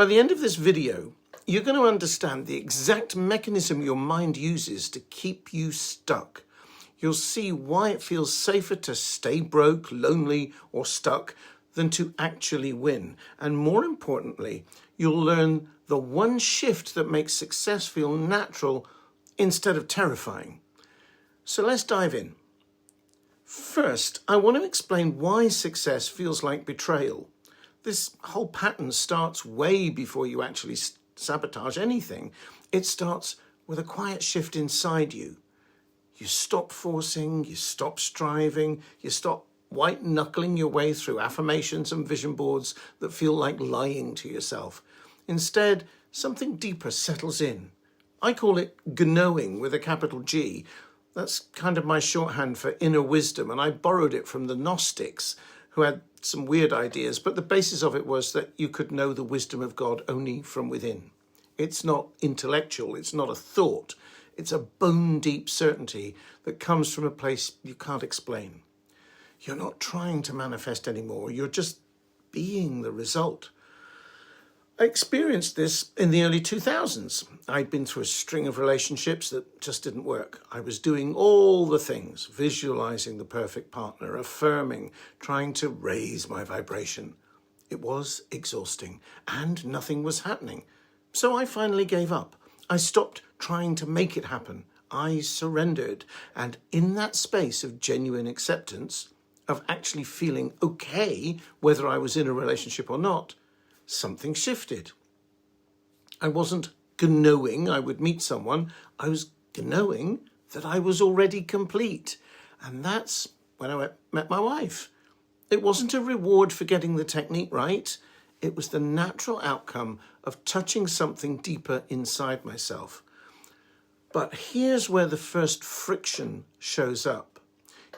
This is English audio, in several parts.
By the end of this video, you're going to understand the exact mechanism your mind uses to keep you stuck. You'll see why it feels safer to stay broke, lonely, or stuck than to actually win. And more importantly, you'll learn the one shift that makes success feel natural instead of terrifying. So let's dive in. First, I want to explain why success feels like betrayal. This whole pattern starts way before you actually sabotage anything. It starts with a quiet shift inside you. You stop forcing, you stop striving, you stop white-knuckling your way through affirmations and vision boards that feel like lying to yourself. Instead, something deeper settles in. I call it Gnowing with a capital G. That's kind of my shorthand for inner wisdom, and I borrowed it from the Gnostics, who had some weird ideas, but the basis of it was that you could know the wisdom of God only from within. It's not intellectual, it's not a thought. It's a bone-deep certainty that comes from a place you can't explain. You're not trying to manifest anymore, you're just being the result. I experienced this in the early 2000s. I'd been through a string of relationships that just didn't work. I was doing all the things, visualizing the perfect partner, affirming, trying to raise my vibration. It was exhausting and nothing was happening. So I finally gave up. I stopped trying to make it happen. I surrendered. And in that space of genuine acceptance, of actually feeling okay whether I was in a relationship or not, something shifted. I wasn't knowing I would meet someone. I was knowing that I was already complete. And that's when I met my wife. It wasn't a reward for getting the technique right. It was the natural outcome of touching something deeper inside myself. But here's where the first friction shows up.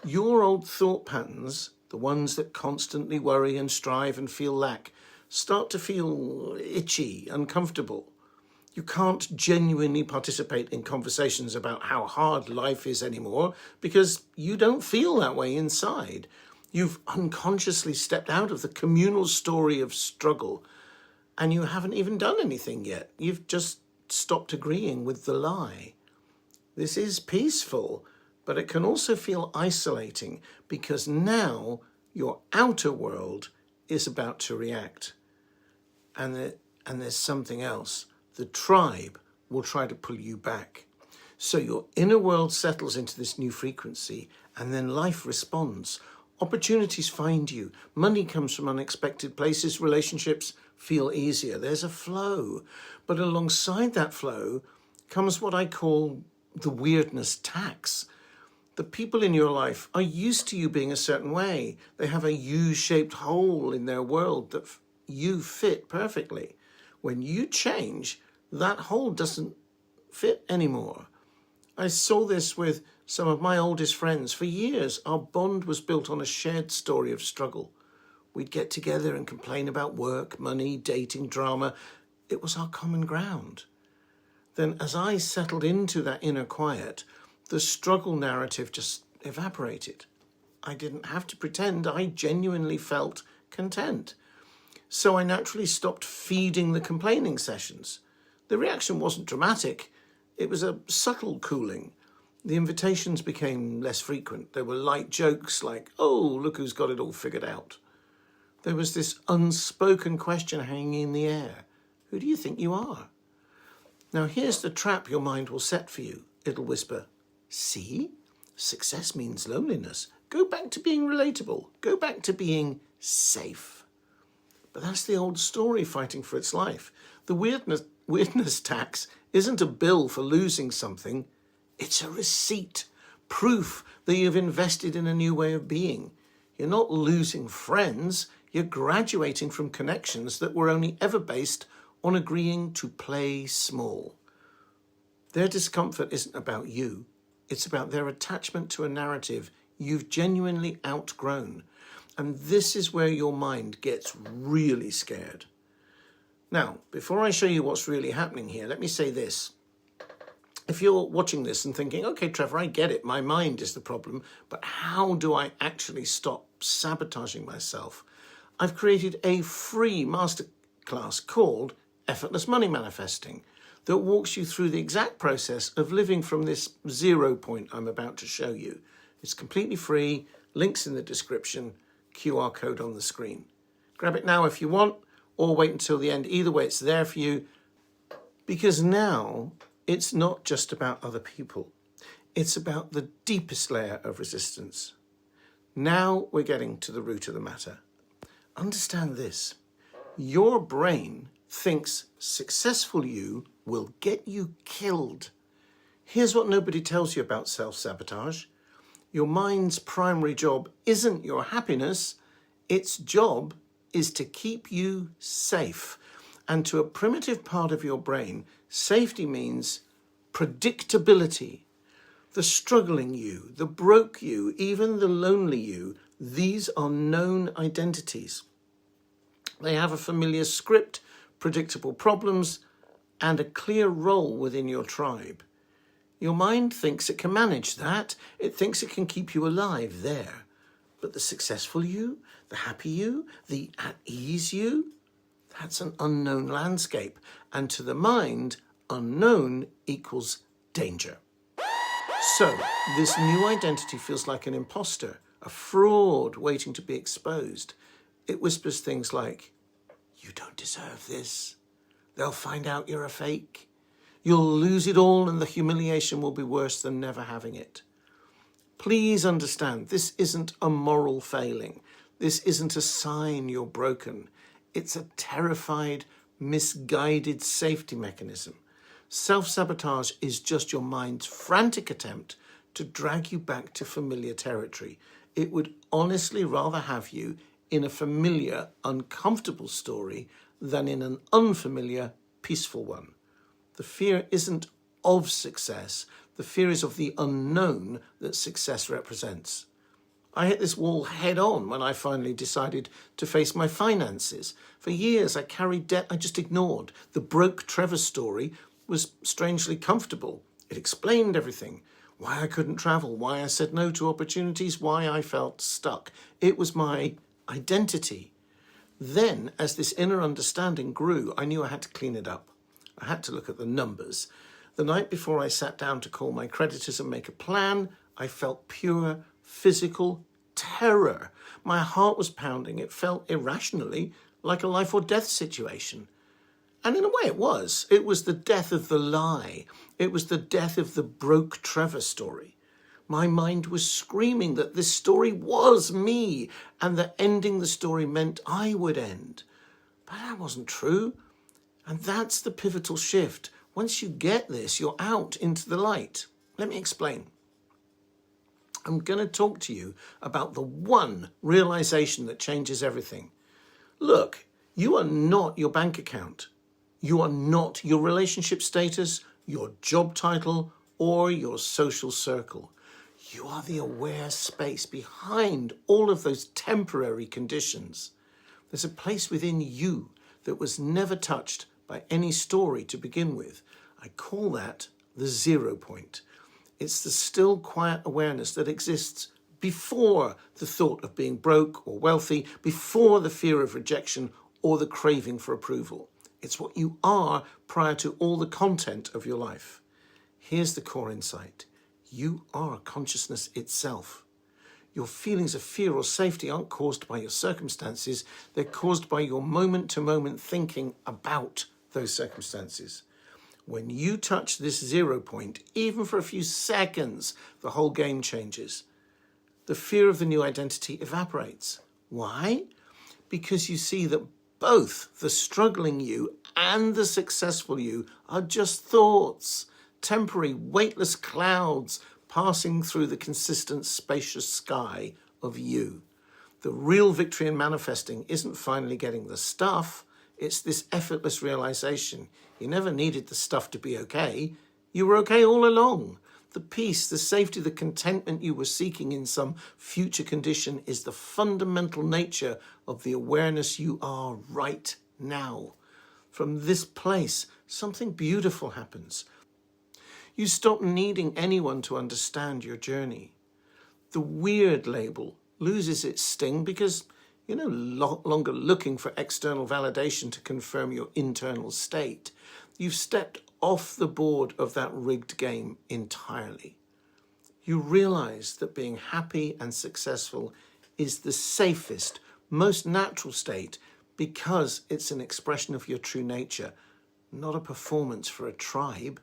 Your old thought patterns, the ones that constantly worry and strive and feel lack, start to feel itchy, uncomfortable. You can't genuinely participate in conversations about how hard life is anymore because you don't feel that way inside. You've unconsciously stepped out of the communal story of struggle, and you haven't even done anything yet. You've just stopped agreeing with the lie. This is peaceful, but it can also feel isolating because now your outer world is about to react. And there's something else. The tribe will try to pull you back. So your inner world settles into this new frequency, and then life responds. Opportunities find you. Money comes from unexpected places. Relationships feel easier. There's a flow. But alongside that flow comes what I call the weirdness tax. The people in your life are used to you being a certain way. They have a U-shaped hole in their world that you fit perfectly. When you change, that hole doesn't fit anymore. I saw this with some of my oldest friends. For years, our bond was built on a shared story of struggle. We'd get together and complain about work, money, dating, drama. It was our common ground. Then as I settled into that inner quiet, the struggle narrative just evaporated. I didn't have to pretend. I genuinely felt content. So I naturally stopped feeding the complaining sessions. The reaction wasn't dramatic. It was a subtle cooling. The invitations became less frequent. There were light jokes like, oh, look who's got it all figured out. There was this unspoken question hanging in the air. Who do you think you are? Now here's the trap your mind will set for you. It'll whisper, see? Success means loneliness. Go back to being relatable. Go back to being safe. But that's the old story fighting for its life. The weirdness tax isn't a bill for losing something. It's a receipt, proof that you've invested in a new way of being. You're not losing friends. You're graduating from connections that were only ever based on agreeing to play small. Their discomfort isn't about you. It's about their attachment to a narrative you've genuinely outgrown. And this is where your mind gets really scared. Now, before I show you what's really happening here, let me say this. If you're watching this and thinking, okay, Trevor, I get it. My mind is the problem, but how do I actually stop sabotaging myself? I've created a free masterclass called effortless money manifesting that walks you through the exact process of living from this 0 point I'm about to show you. It's completely free, links in the description, QR code on the screen. Grab it now if you want, or wait until the end. Either way, it's there for you, because now it's not just about other people. It's about the deepest layer of resistance. Now we're getting to the root of the matter. Understand this. Your brain thinks successful you will get you killed. Here's what nobody tells you about self-sabotage. Your mind's primary job isn't your happiness. Its job is to keep you safe. And to a primitive part of your brain, safety means predictability. The struggling you, the broke you, even the lonely you, these are known identities. They have a familiar script, predictable problems, and a clear role within your tribe. Your mind thinks it can manage that. It thinks it can keep you alive there. But the successful you, the happy you, the at ease you, that's an unknown landscape. And to the mind, unknown equals danger. So this new identity feels like an imposter, a fraud waiting to be exposed. It whispers things like, you don't deserve this. They'll find out you're a fake. You'll lose it all and the humiliation will be worse than never having it. Please understand, this isn't a moral failing. This isn't a sign you're broken. It's a terrified, misguided safety mechanism. Self-sabotage is just your mind's frantic attempt to drag you back to familiar territory. It would honestly rather have you in a familiar, uncomfortable story than in an unfamiliar, peaceful one. The fear isn't of success. The fear is of the unknown that success represents. I hit this wall head on when I finally decided to face my finances. For years, I carried debt I just ignored. The broke Trevor story was strangely comfortable. It explained everything. Why I couldn't travel, why I said no to opportunities, why I felt stuck. It was my identity. Then, as this inner understanding grew, I knew I had to clean it up. I had to look at the numbers. The night before I sat down to call my creditors and make a plan, I felt pure physical terror. My heart was pounding. It felt irrationally like a life or death situation. And in a way it was. It was the death of the lie. It was the death of the broke Trevor story. My mind was screaming that this story was me and that ending the story meant I would end. But that wasn't true. And that's the pivotal shift. Once you get this, you're out into the light. Let me explain. I'm going to talk to you about the one realization that changes everything. Look, you are not your bank account. You are not your relationship status, your job title, or your social circle. You are the aware space behind all of those temporary conditions. There's a place within you that was never touched by any story to begin with. I call that the 0 point. It's the still, quiet awareness that exists before the thought of being broke or wealthy, before the fear of rejection or the craving for approval. It's what you are prior to all the content of your life. Here's the core insight. You are consciousness itself. Your feelings of fear or safety aren't caused by your circumstances. They're caused by your moment-to-moment thinking about those circumstances. When you touch this 0 point, even for a few seconds, the whole game changes. The fear of the new identity evaporates. Why? Because you see that both the struggling you and the successful you are just thoughts, temporary, weightless clouds passing through the consistent, spacious sky of you. The real victory in manifesting isn't finally getting the stuff. It's this effortless realization. You never needed the stuff to be okay. You were okay all along. The peace, the safety, the contentment you were seeking in some future condition is the fundamental nature of the awareness you are right now. From this place, something beautiful happens. You stop needing anyone to understand your journey. The weird label loses its sting because You're no longer looking for external validation to confirm your internal state. You've stepped off the board of that rigged game entirely. You realize that being happy and successful is the safest, most natural state because it's an expression of your true nature, not a performance for a tribe.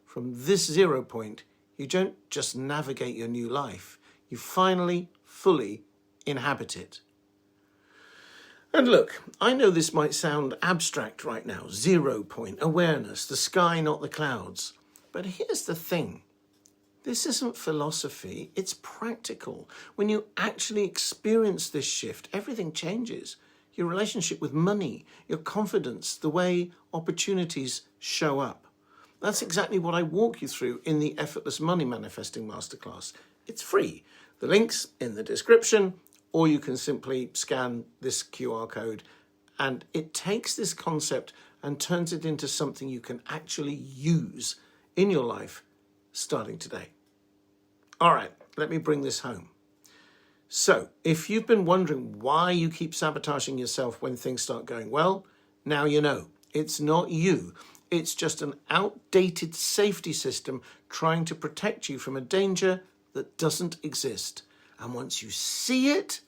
From this 0 point, you don't just navigate your new life, you finally, fully inhabit it. And look, I know this might sound abstract right now, 0 point, awareness, the sky, not the clouds. But here's the thing. This isn't philosophy, it's practical. When you actually experience this shift, everything changes. Your relationship with money, your confidence, the way opportunities show up. That's exactly what I walk you through in the Effortless Money Manifesting Masterclass. It's free. The link's in the description, or you can simply scan this QR code, and it takes this concept and turns it into something you can actually use in your life starting today. All right, let me bring this home. So, if you've been wondering why you keep sabotaging yourself when things start going well, now you know. It's not you. It's just an outdated safety system trying to protect you from a danger that doesn't exist. And once you see it,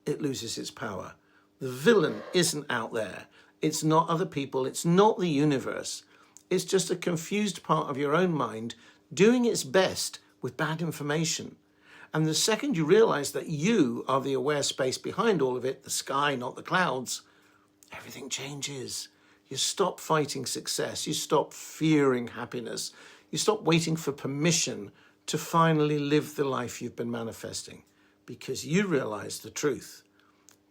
it loses its power. The villain isn't out there. It's not other people. It's not the universe. It's just a confused part of your own mind doing its best with bad information. And the second you realize that you are the aware space behind all of it, the sky, not the clouds, everything changes. You stop fighting success. You stop fearing happiness. You stop waiting for permission to finally live the life you've been manifesting, because you realize the truth.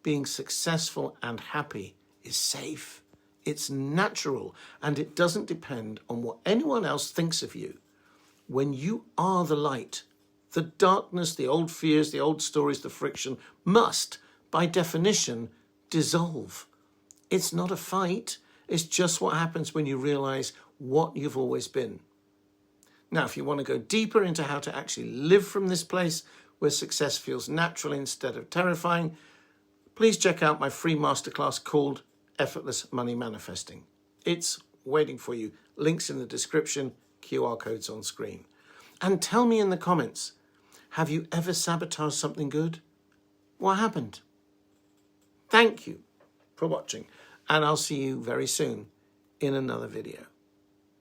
Being successful and happy is safe. It's natural, and it doesn't depend on what anyone else thinks of you. When you are the light, the darkness, the old fears, the old stories, the friction must, by definition, dissolve. It's not a fight. It's just what happens when you realize what you've always been. Now, if you want to go deeper into how to actually live from this place where success feels natural instead of terrifying, please check out my free masterclass called Effortless Money Manifesting. It's waiting for you. Links in the description, QR codes on screen. And tell me in the comments, have you ever sabotaged something good? What happened? Thank you for watching, and I'll see you very soon in another video.